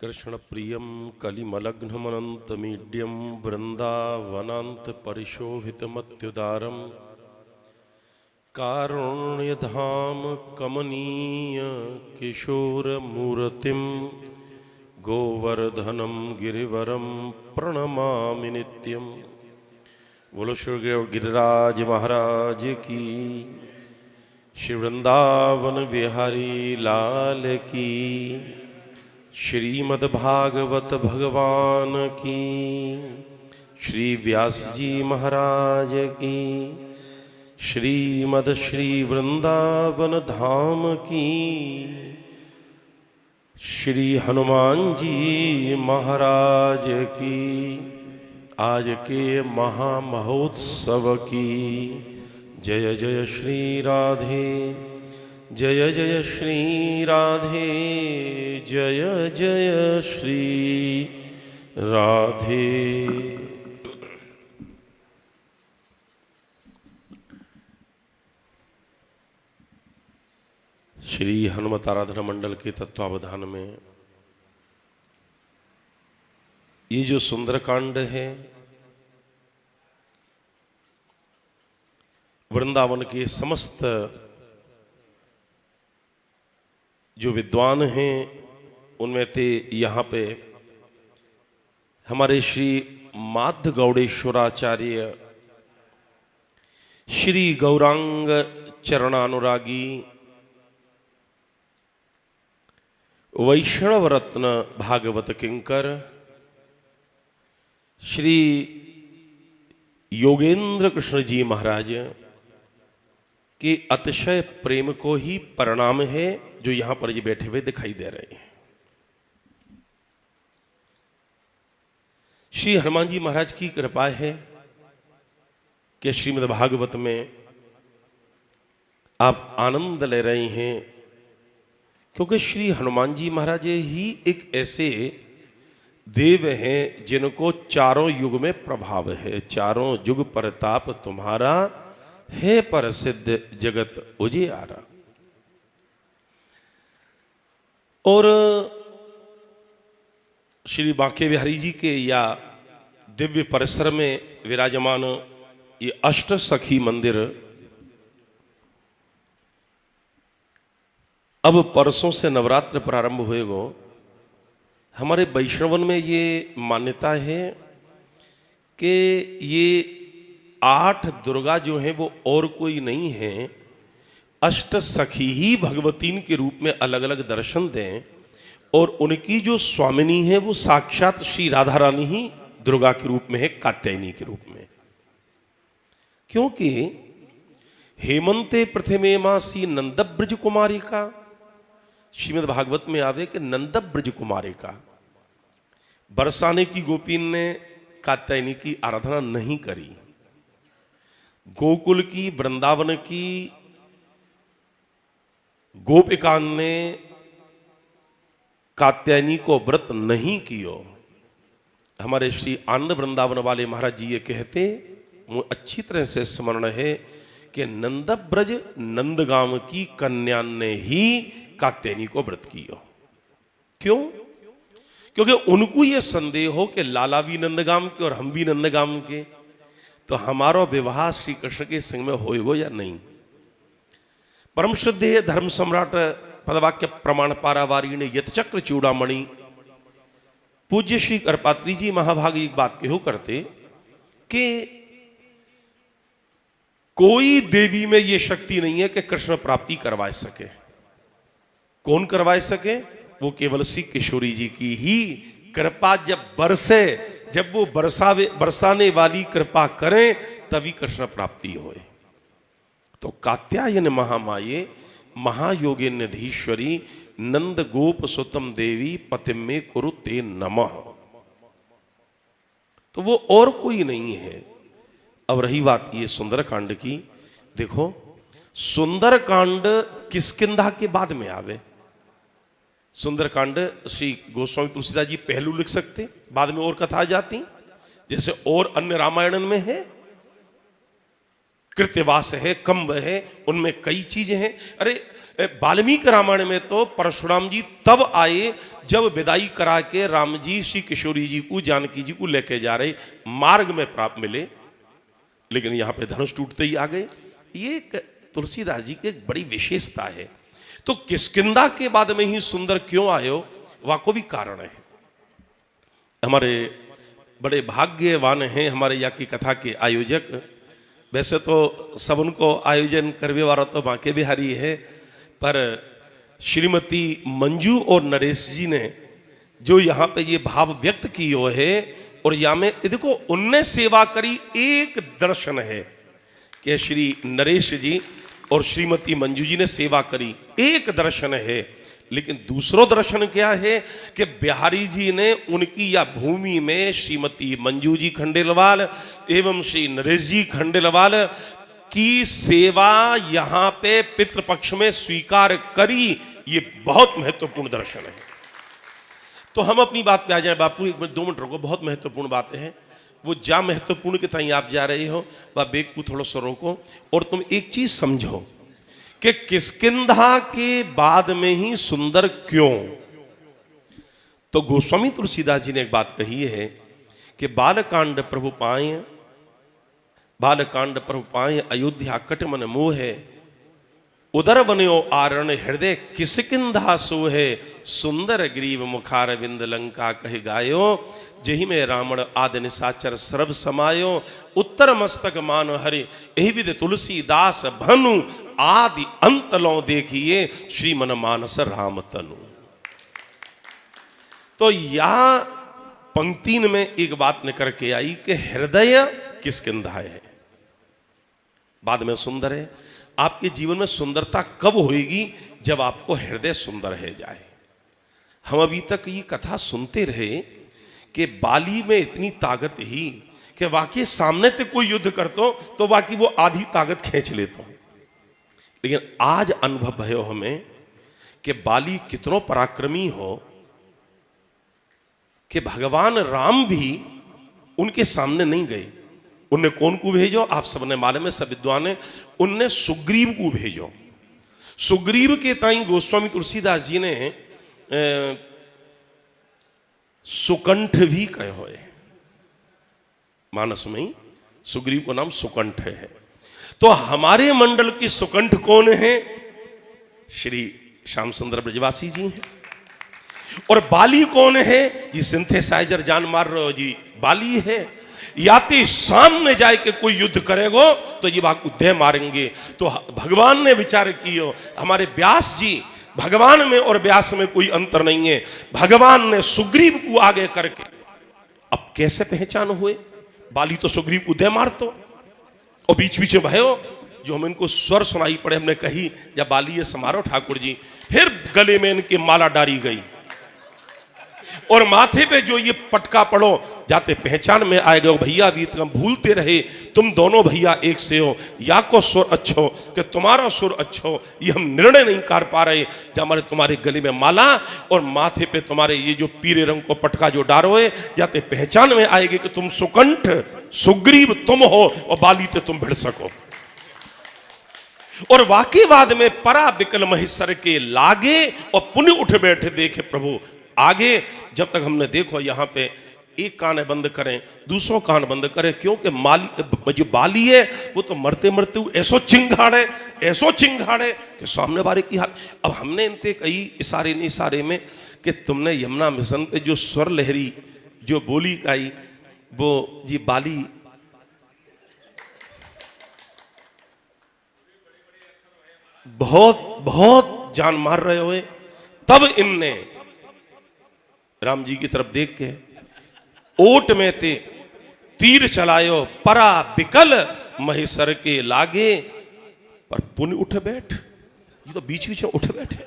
कृष्ण प्रियं कलिमलग्नमनन्तमीड्यं वृन्दावनान्त परिशोभितमत्युदारं कारुण्यधाम कमनीय किशोरमूर्तिं गोवर्धनं गिरिवरं प्रणमामि नित्यं। बोलो श्री गिरिराज महाराज की, श्री वृंदावन बिहारी लाल की, श्रीमद्भागवत भगवान की, श्री व्यास जी महाराज की, श्रीमद श्री वृंदावन धाम की, श्री हनुमान जी महाराज की, आज के महामहोत्सव की। जय जय श्री राधे, जय जय श्री राधे, जय जय श्री राधे। श्री हनुमत आराधना मंडल के तत्वावधान में ये जो सुंदरकांड है, वृंदावन के समस्त जो विद्वान हैं उनमें थे यहाँ पे हमारे श्री माध्य गौड़ेश्वराचार्य, श्री गौरांग चरणानुरागी वैष्णव रत्न भागवत किंकर श्री योगेंद्र कृष्ण जी महाराज के अतिशय प्रेम को ही परिणाम है जो यहां पर ये बैठे हुए दिखाई दे रहे हैं। श्री हनुमान जी महाराज की कृपा है कि श्रीमद् भागवत में आप आनंद ले रहे हैं, क्योंकि श्री हनुमान जी महाराज ही एक ऐसे देव हैं जिनको चारों युग में प्रभाव है। चारों युग प्रताप तुम्हारा है, प्रसिद्ध जगत उजियारा। और श्री बांके बिहारी जी के या दिव्य परिसर में विराजमान ये अष्ट सखी मंदिर अब परसों से नवरात्र प्रारंभ हुएगो। हमारे वैष्णवन में ये मान्यता है कि ये 8 दुर्गा जो हैं वो और कोई नहीं है, अष्ट सखी ही भगवतीन के रूप में अलग अलग दर्शन दें, और उनकी जो स्वामिनी है वो साक्षात श्री राधा रानी ही दुर्गा के रूप में है, कात्यायनी के रूप में। क्योंकि हेमंते प्रथमे मासी नंदब्रज कुमारी का, श्रीमद् भागवत में आवे कि नंदब्रज कुमारी का बरसाने की गोपीन ने कात्यायनी की आराधना नहीं करी, गोकुल की वृंदावन की गोपिकान ने कात्यायनी को व्रत नहीं कियो। हमारे श्री आनंद वृंदावन वाले महाराज जी ये कहते, मुझे अच्छी तरह से स्मरण है कि नंदब्रज नंदगाम की कन्या ने ही कात्यायनी को व्रत कियो। क्यों? क्योंकि उनको ये संदेह हो कि लाला भी नंदगाम के और हम भी नंदगाम के, तो हमारा विवाह श्री कृष्ण के संग में होएगो या नहीं। परम शुद्ध धर्म सम्राट पदवाक्य प्रमाण पारावारी यतचक्र चूड़ामणि पूज्य श्री करपात्री जी महाभाग एक बात कहो करते कि कोई देवी में यह शक्ति नहीं है कि कृष्ण प्राप्ति करवा सके। कौन करवा सके? वो केवल श्री किशोरी जी की ही कृपा जब बरसे, जब वो बरसाने वाली कृपा करें तभी कृष्ण प्राप्ति होए। तो कात्यायन महामाये महायोगिन्यधीश्वरी नंद गोप सुतम देवी पतिम में कुरुते नमः। तो वो और कोई नहीं है। अब रही बात ये सुंदरकांड की, देखो सुंदरकांड किष्किंधा के बाद में आवे। सुंदरकांड श्री गोस्वामी तुलसीदास जी पहलू लिख सकते, बाद में और कथा आ जाती, जैसे और अन्य रामायण में है। कृत्यवास है, कंब है, उनमें कई चीजें हैं। अरे वाल्मीकि रामायण में तो परशुराम जी तब आए जब विदाई करा के राम जी श्री किशोरी जी को, जानकी जी को लेके जा रहे, मार्ग में प्राप्त मिले, लेकिन यहां पे धनुष टूटते ही आ गए। ये तुलसीदास जी की एक बड़ी विशेषता है। तो किष्किंधा के बाद में ही सुंदर क्यों आयो, वाको भी कारण है। हमारे बड़े भाग्यवान हैं हमारे यहाँ की कथा के आयोजक। वैसे तो सब उनको आयोजन करने वाला तो बांके बिहारी है, पर श्रीमती मंजू और नरेश जी ने जो यहाँ पे ये भाव व्यक्त किए है, और यहाँ में देखो उनने सेवा करी, एक दर्शन है कि श्री नरेश जी और श्रीमती मंजू जी ने सेवा करी, एक दर्शन है। लेकिन दूसरो दर्शन क्या है कि बिहारी जी ने उनकी या भूमि में श्रीमती मंजू जी खंडेलवाल एवं श्री नरेश जी खंडेलवाल की सेवा यहाँ पे पितृपक्ष में स्वीकार करी। ये बहुत महत्वपूर्ण दर्शन है। तो हम अपनी बात पे आ जाए बापू, 1 मिनट 2 मिनट रुको, बहुत महत्वपूर्ण बातें हैं। वो जा महत्वपूर्ण के ताई आप जा रहे हो, वह बेग को थोड़ा सा रोको और तुम एक चीज समझो कि किष्किंधा के बाद में ही सुंदर क्यों। तो गोस्वामी तुलसीदास जी ने एक बात कही है कि बालकांड प्रभु पाए, बालकांड प्रभु पाए अयोध्या कट मन मोह है, उदर बन्यो आरण हृदय किष्किंधा सो है, सुंदर ग्रीव मुखार विंद लंका कह गायो, जही में रावण आदि निशाचर सर्व समायो, उत्तर मस्तक मान हरि यही विद तुलसीदास भनु, आदि अंत लो देखिए श्री मन मानस राम तनु। तो यहां पंक्ति में एक बात निकल के आई कि हृदय किष्किंधा है, बाद में सुंदर है। आपके जीवन में सुंदरता कब होगी, जब आपको हृदय सुंदर है जाए। हम अभी तक ये कथा सुनते रहे कि बाली में इतनी ताकत ही कि वाकई सामने से कोई युद्ध करतो तो वाकई वो आधी ताकत खींच लेता। लेकिन आज अनुभव भयो हमें कि बाली कितनो पराक्रमी हो कि भगवान राम भी उनके सामने नहीं गए। उनने कौन को भेजो, आप सबने मालूम है, सब विद्वान है, उनने सुग्रीव को भेजो। सुग्रीव के ताई गोस्वामी तुलसीदास जी ने सुकंठ भी कहे हुए, मानस में ही सुग्रीव को नाम सुकंठ है। तो हमारे मंडल की सुकंठ कौन है? श्री श्याम सुंदर ब्रजवासी जी हैं। और बाली कौन है? ये सिंथेसाइजर जान मार रहे हो जी, बाली है। याति सामने जाए के कोई युद्ध करेगो तो ये बात उदय मारेंगे। तो भगवान ने विचार किया, हमारे व्यास जी, भगवान में और व्यास में कोई अंतर नहीं है। भगवान ने सुग्रीव को आगे करके, अब कैसे पहचान हुए? बाली तो सुग्रीव को उदय मारतो, और बीच बीच में भयो जो हम इनको स्वर सुनाई पड़े, हमने कही जब बाली ये समारोह ठाकुर जी, फिर गले में इनके माला डाली गई और माथे पे जो ये पटका पड़ो जाते पहचान में आए गए। भैया भी तुम भूलते रहे, तुम दोनों भैया एक से हो, या को सुर अच्छो कि तुम्हारा सुर अच्छो, ये हम निर्णय नहीं कर पा रहे। जब हमारे तुम्हारे गले में माला और माथे पे तुम्हारे ये जो पीले रंग को पटका जो डारो है, जाते पहचान में आएगी कि तुम सुकंठ सुग्रीव तुम हो और बाली ते तुम भिड़ सको। और वाकई बाद में परा बिकल महेश्वर के लागे और पुण्य उठ बैठे देखे प्रभु आगे। जब तक हमने देखो यहाँ पे एक कान बंद करें, दूसरों कान बंद करें, क्योंकि माली जो बाली है वो तो मरते मरते ऐसो चिंगाड़े कि सामने वाले की हाल। अब हमने इनते कई इशारे में कि तुमने यमुना मिशन पे जो स्वर लहरी जो बोली गाई वो जी बाली बहुत जान मार रहे हुए। तब इनने राम जी की तरफ देख के ओट में ते तीर चलायो, परा बिकल महेश्वर के लागे, पर पुण्य उठ बैठ। ये तो बीच बीच में उठ बैठे,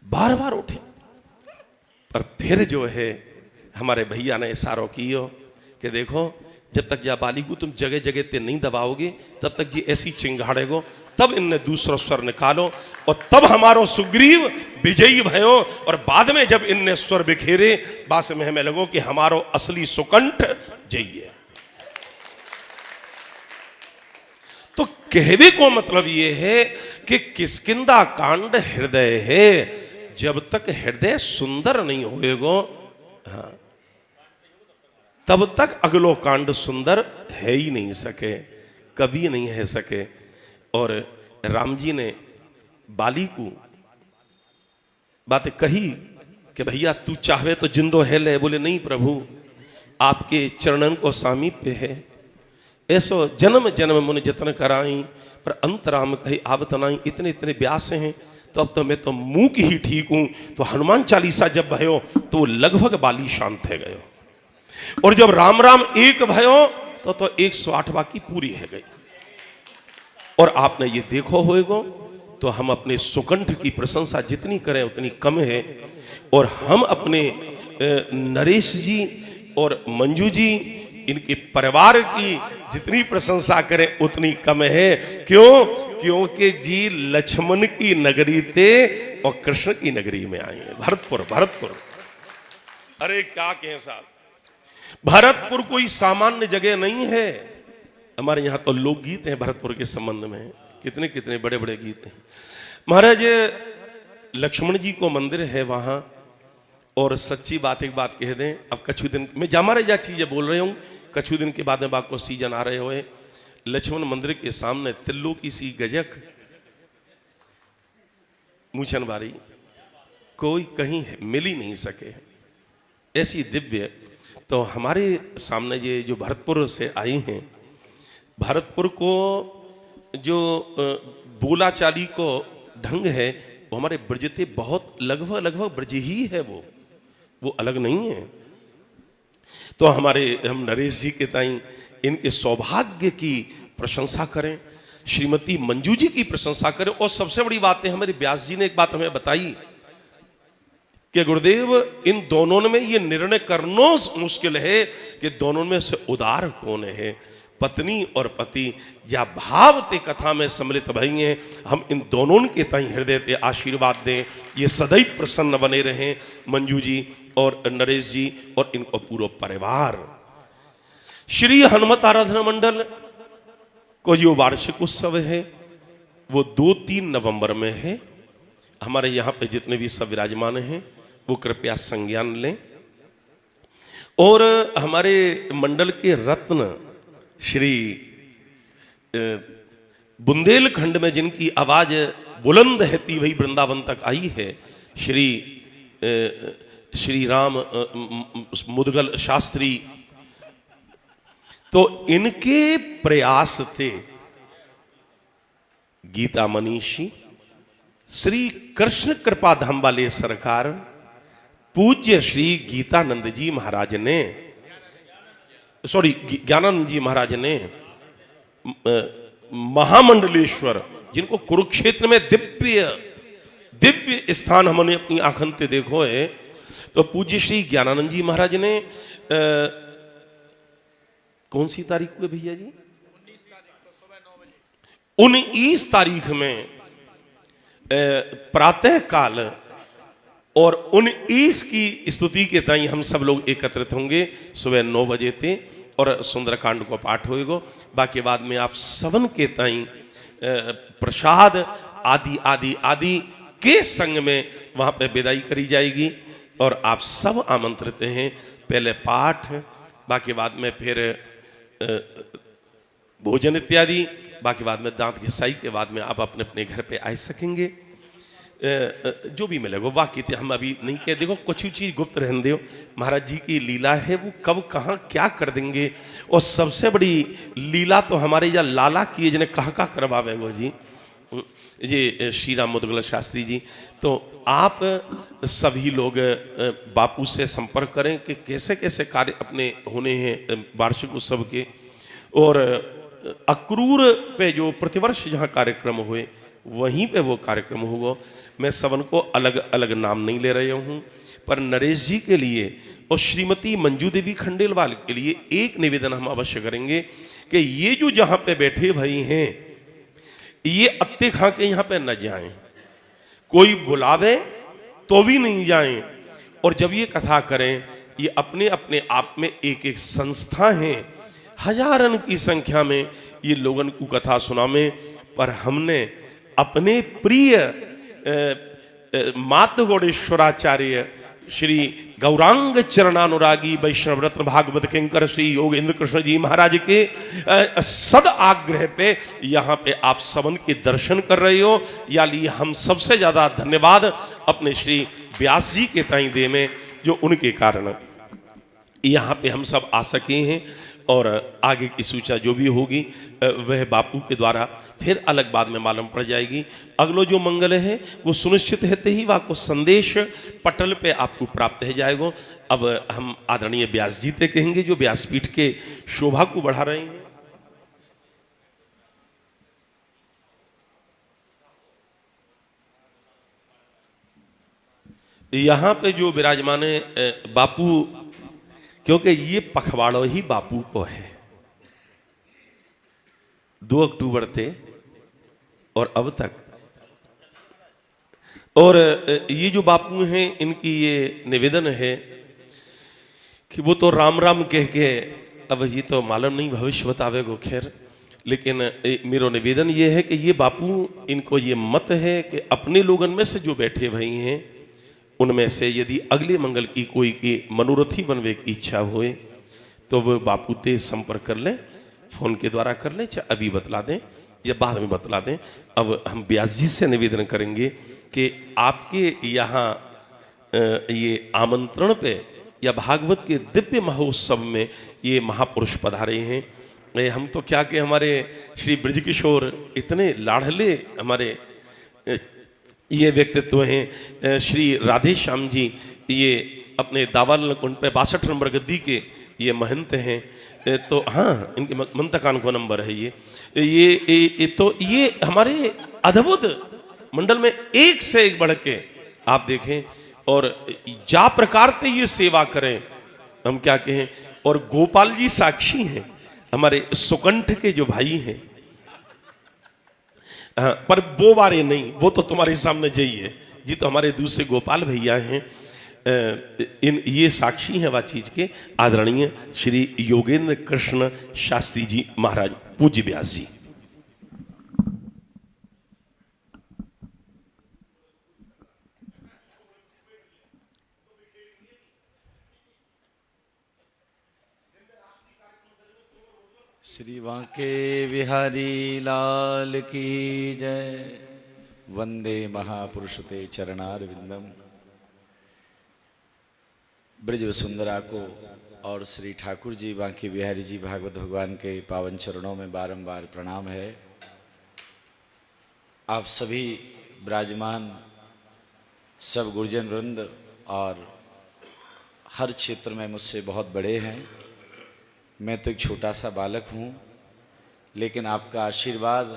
बार बार उठे। पर फिर जो है हमारे भैया ने इशारों कियो कि देखो जब तक जा बाली को तुम जगह जगह ते नहीं दबाओगे तब तक जी ऐसी चिंगाड़ेगो। तब इनने दूसरा स्वर निकालो और तब हमारो सुग्रीव विजयी भयो। और बाद में जब इनने स्वर बिखेरे, बास में हमें लगो कि हमारो असली सुकंठ जइए। तो कहवे को मतलब ये है कि किष्किंधा कांड हृदय है, जब तक हृदय सुंदर नहीं होएगो, हाँ, तब तक अगलो कांड सुंदर है ही नहीं सके, कभी नहीं है सके। और राम जी ने बाली को बात कही कि भैया तू चाहे तो जिंदो है ले, बोले नहीं प्रभु आपके चरणन को सामीप्य है, ऐसो जन्म जन्म मुनि जतन कराई पर अंतराम कही आवत नाई। इतने इतने व्यास हैं तो अब तो मैं तो मूक ही ठीक हूं। तो हनुमान चालीसा जब भयो तो वो लगभग बाली शांत है गयो, और जब राम राम एक भयो तो 108 बाकी पूरी है गई। और आपने ये देखो होएगो तो हम अपने सुकंठ की प्रशंसा जितनी करें उतनी कम है, और हम अपने नरेश जी और मंजू जी इनके परिवार की जितनी प्रशंसा करें उतनी कम है। क्यों? क्योंकि जी लक्ष्मण की नगरी थे और कृष्ण की नगरी में आए हैं, भरतपुर। भरतपुर अरे क्या कहें साहब, भरतपुर कोई सामान्य जगह नहीं है। हमारे यहाँ तो लोकगीत हैं भरतपुर के संबंध में, कितने कितने बड़े बड़े गीत हैं। महाराज लक्ष्मण जी को मंदिर है वहां, और सच्ची बात एक बात कह दें, अब कछु दिन मैं जामा रह जा चीजें बोल रहे हूँ, कछु दिन के बाद में बात को सीजन आ रहे हुए, लक्ष्मण मंदिर के सामने तिल्लो की सी गजक मूछन बारी कोई कहीं मिल ही नहीं सके, ऐसी दिव्य। तो हमारे सामने ये जो भरतपुर से आई हैं, भरतपुर को जो बोलाचाली को ढंग है वो हमारे ब्रजते बहुत लगभग ब्रज ही है, वो अलग नहीं है। तो हम नरेश जी के ताई इनके सौभाग्य की प्रशंसा करें, श्रीमती मंजू जी की प्रशंसा करें। और सबसे बड़ी बात है, हमारे व्यास जी ने एक बात हमें बताई कि गुरुदेव इन दोनों में ये निर्णय करना मुश्किल है कि दोनों में से उदार कौन है, पत्नी और पति, या भाव ते कथा में सम्मिलित भई हैं। हम इन दोनों के ताई हृदय ते आशीर्वाद दें, ये सदैव प्रसन्न बने रहें मंजू जी और नरेश जी और इनको पूरा परिवार। श्री हनुमत आराधना मंडल को जो वार्षिक उत्सव है वो 2-3 नवंबर में है। हमारे यहाँ पे जितने भी सब विराजमान हैं वो कृपया संज्ञान लें। और हमारे मंडल के रत्न श्री बुंदेलखंड में जिनकी आवाज बुलंद है वही वृंदावन तक आई है, श्री राम मुदगल शास्त्री, तो इनके प्रयास थे गीता मनीषी श्री कृष्ण कृपा धाम वाले सरकार पूज्य श्री गीतानंद जी महाराज ने, ज्ञानानंद जी महाराज ने, महामंडलेश्वर जिनको कुरुक्षेत्र में दिव्य स्थान हमने अपनी आंखों से देखो है, तो पूज्य श्री ज्ञानानंद जी महाराज ने कौन सी तारीख को भैया जी? 19 तारीख में प्रातः काल और 19 की स्तुति के ताई हम सब लोग एकत्रित होंगे सुबह 9 बजे थे, और सुंदरकांड को पाठ होएगो। बाकी बाद में आप सवन के ताई प्रसाद आदि आदि आदि के संग में वहां पे विदाई करी जाएगी, और आप सब आमंत्रित हैं। पहले पाठ, बाकी बाद में फिर भोजन इत्यादि, बाकी बाद में दांत घिसाई के बाद में आप अपने अपने घर पे आ सकेंगे। जो भी मिलेगा वाकई हम अभी नहीं कह, देखो कुछ चीज गुप्त रहने दो। महाराज जी की लीला है, वो कब कहाँ क्या कर देंगे। और सबसे बड़ी लीला तो हमारे यहाँ लाला की जिन्हें कहा करवावे वो जी, ये श्री राम मुदगल शास्त्री जी। तो आप सभी लोग बापू से संपर्क करें कि कैसे कैसे कार्य अपने होने हैं वार्षिक उत्सव के। और अक्रूर पे जो प्रतिवर्ष जहाँ कार्यक्रम हुए वहीं पे वो कार्यक्रम होगा। मैं सबन को अलग अलग नाम नहीं ले रहा हूँ, पर नरेश जी के लिए और श्रीमती मंजू देवी खंडेलवाल के लिए एक निवेदन हम अवश्य करेंगे कि ये जो जहाँ पे बैठे भाई हैं ये अत्ते खा के यहाँ पे न जाएं, कोई बुलावे तो भी नहीं जाएं। और जब ये कथा करें, ये अपने अपने आप में एक एक संस्था है, हजारन की संख्या में ये लोगन को कथा सुनामे, पर हमने अपने प्रिय मातु गौड़ेश्वराचार्य श्री गौरांग चरणानुरागी वैष्णव रत्न भागवत किंकर श्री योगेंद्र कृष्ण जी महाराज के सद आग्रह पे यहाँ पे आप सबन के दर्शन कर रहे हो। या लिए हम सबसे ज़्यादा धन्यवाद अपने श्री व्यास जी के ताई दे में, जो उनके कारण यहाँ पे हम सब आ सके हैं। और आगे की सूचना जो भी होगी वह बापू के द्वारा फिर अलग बाद में मालूम पड़ जाएगी। अगलो जो मंगल है वो सुनिश्चित रहते ही वह को संदेश पटल पे आपको प्राप्त हो जाएगा। अब हम आदरणीय व्यास जी ते कहेंगे, जो व्यासपीठ के शोभा को बढ़ा रहे हैं। यहाँ पे जो विराजमान है बापू, क्योंकि ये पखवाड़ा ही बापू को है। 2 अक्टूबर थे और अब तक, और ये जो बापू हैं इनकी ये निवेदन है कि वो तो राम राम कह के, अब ये तो मालूम नहीं भविष्य बतावेगो खैर, लेकिन मेरा निवेदन ये है कि ये बापू इनको ये मत है कि अपने लोगन में से जो बैठे भाई हैं उनमें से यदि अगले मंगल की कोई की मनोरथी बनवे की इच्छा होए तो वह बापू ते संपर्क कर लें, फोन के द्वारा कर लें, चाहे अभी बतला दें या बाद में बतला दें। अब हम व्यास जी से निवेदन करेंगे कि आपके यहाँ ये आमंत्रण पे या भागवत के दिव्य महोत्सव में ये महापुरुष पधारे हैं। हम तो क्या कि हमारे श्री ब्रजकिशोर इतने लाडले हमारे ये व्यक्तित्व हैं। श्री राधे श्याम जी ये अपने दावाल कुंड पे 62 नंबर गद्दी के ये महंत हैं। तो हाँ, इनके मंतकान को नंबर है ये तो ये हमारे अद्भुत मंडल में एक से एक बढ़ के आप देखें, और जा प्रकार से ये सेवा करें, हम क्या कहें। और गोपाल जी साक्षी हैं, हमारे सुकंठ के जो भाई हैं। हाँ, पर वो बारे नहीं, वो तो तुम्हारे सामने जाइए जी, तो हमारे दूसरे गोपाल भैया हैं। इन ये साक्षी हैं वह चीज के, आदरणीय श्री योगेंद्र कृष्ण शास्त्री जी महाराज पूज्य व्यास जी। श्री बांके बिहारी लाल की जय। वंदे महापुरुष ते चरणारविंदम। ब्रज वसुंधरा को और श्री ठाकुर जी बांके बिहारी जी भागवत भगवान के पावन चरणों में बारंबार प्रणाम है। आप सभी विराजमान सब गुरुजन वृंद और हर क्षेत्र में मुझसे बहुत बड़े हैं। मैं तो एक छोटा सा बालक हूँ, लेकिन आपका आशीर्वाद,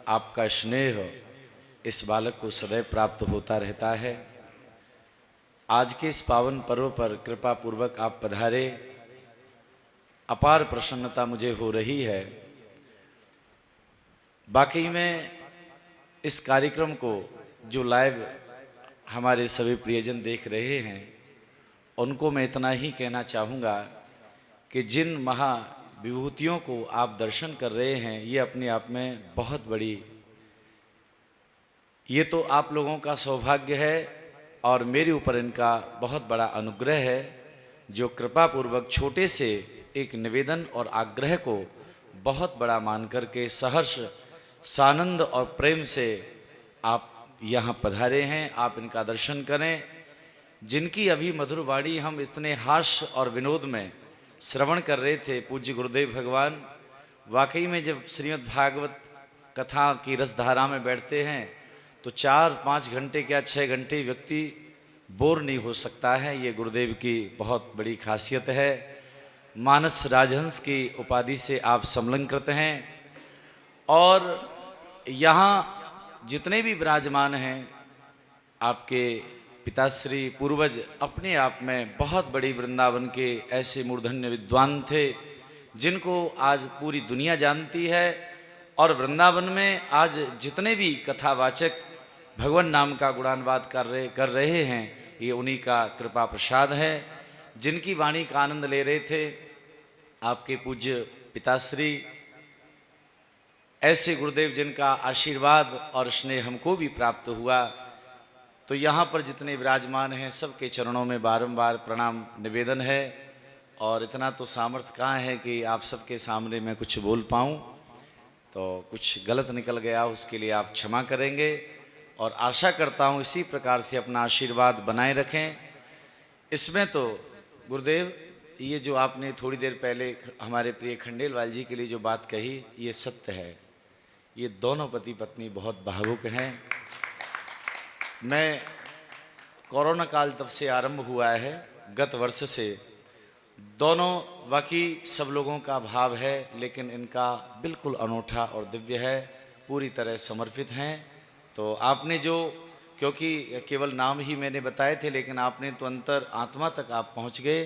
आपका स्नेह इस बालक को सदैव प्राप्त होता रहता है। आज के इस पावन पर्व पर कृपा पूर्वक आप पधारे, अपार प्रसन्नता मुझे हो रही है। बाकी में इस कार्यक्रम को जो लाइव हमारे सभी प्रियजन देख रहे हैं उनको मैं इतना ही कहना चाहूँगा कि जिन महाविभूतियों को आप दर्शन कर रहे हैं ये अपने आप में बहुत बड़ी, ये तो आप लोगों का सौभाग्य है और मेरे ऊपर इनका बहुत बड़ा अनुग्रह है, जो कृपा पूर्वक छोटे से एक निवेदन और आग्रह को बहुत बड़ा मान करके सहर्ष सानंद और प्रेम से आप यहाँ पधारे हैं। आप इनका दर्शन करें, जिनकी अभी मधुर वाणी हम इतने हास्य और विनोद में श्रवण कर रहे थे पूज्य गुरुदेव भगवान। वाकई में जब श्रीमद् भागवत कथा की रसधारा में बैठते हैं तो 4-5 घंटे क्या 6 घंटे व्यक्ति बोर नहीं हो सकता है। ये गुरुदेव की बहुत बड़ी खासियत है। मानस राजहंस की उपाधि से आप संलग्न हैं और यहाँ जितने भी विराजमान हैं आपके पिताश्री पूर्वज अपने आप में बहुत बड़ी वृंदावन के ऐसे मूर्धन्य विद्वान थे जिनको आज पूरी दुनिया जानती है। और वृंदावन में आज जितने भी कथावाचक भगवान नाम का गुणानुवाद कर रहे हैं ये उन्हीं का कृपा प्रसाद है। जिनकी वाणी का आनंद ले रहे थे आपके पूज्य पिताश्री ऐसे गुरुदेव जिनका आशीर्वाद और स्नेह हमको भी प्राप्त हुआ, तो यहाँ पर जितने विराजमान हैं सबके चरणों में बारंबार प्रणाम निवेदन है। और इतना तो सामर्थ्य कहाँ है कि आप सबके सामने मैं कुछ बोल पाऊँ, तो कुछ गलत निकल गया उसके लिए आप क्षमा करेंगे। और आशा करता हूँ इसी प्रकार से अपना आशीर्वाद बनाए रखें। इसमें तो गुरुदेव, ये जो आपने थोड़ी देर पहले हमारे प्रिय खंडेलवाल जी के लिए जो बात कही, ये सत्य है। ये दोनों पति पत्नी बहुत भावुक हैं। मैं कोरोना काल तब से आरंभ हुआ है, गत वर्ष से, दोनों बाकी सब लोगों का भाव है, लेकिन इनका बिल्कुल अनोठा और दिव्य है, पूरी तरह समर्पित हैं। तो आपने जो, क्योंकि केवल नाम ही मैंने बताए थे, लेकिन आपने तो अंतर आत्मा तक आप पहुंच गए,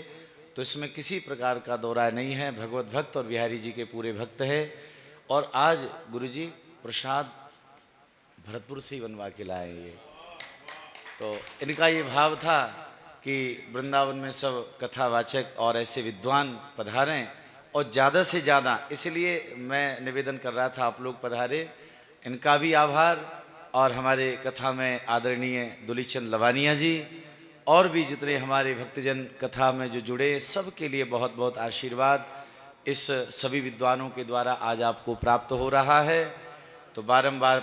तो इसमें किसी प्रकार का दो राय नहीं है। भगवत भक्त और बिहारी जी के पूरे भक्त हैं। और आज गुरुजी प्रसाद भरतपुर से ही बनवा के लाए ये, तो इनका ये भाव था कि वृंदावन में सब कथावाचक और ऐसे विद्वान पधारें, और ज़्यादा से ज़्यादा, इसलिए मैं निवेदन कर रहा था आप लोग पधारे। इनका भी आभार, और हमारे कथा में आदरणीय दुलीचंद लवानिया जी और भी जितने हमारे भक्तजन कथा में जो जुड़े, सबके लिए बहुत बहुत आशीर्वाद इस सभी विद्वानों के द्वारा आज आपको प्राप्त हो रहा है। तो बारंबार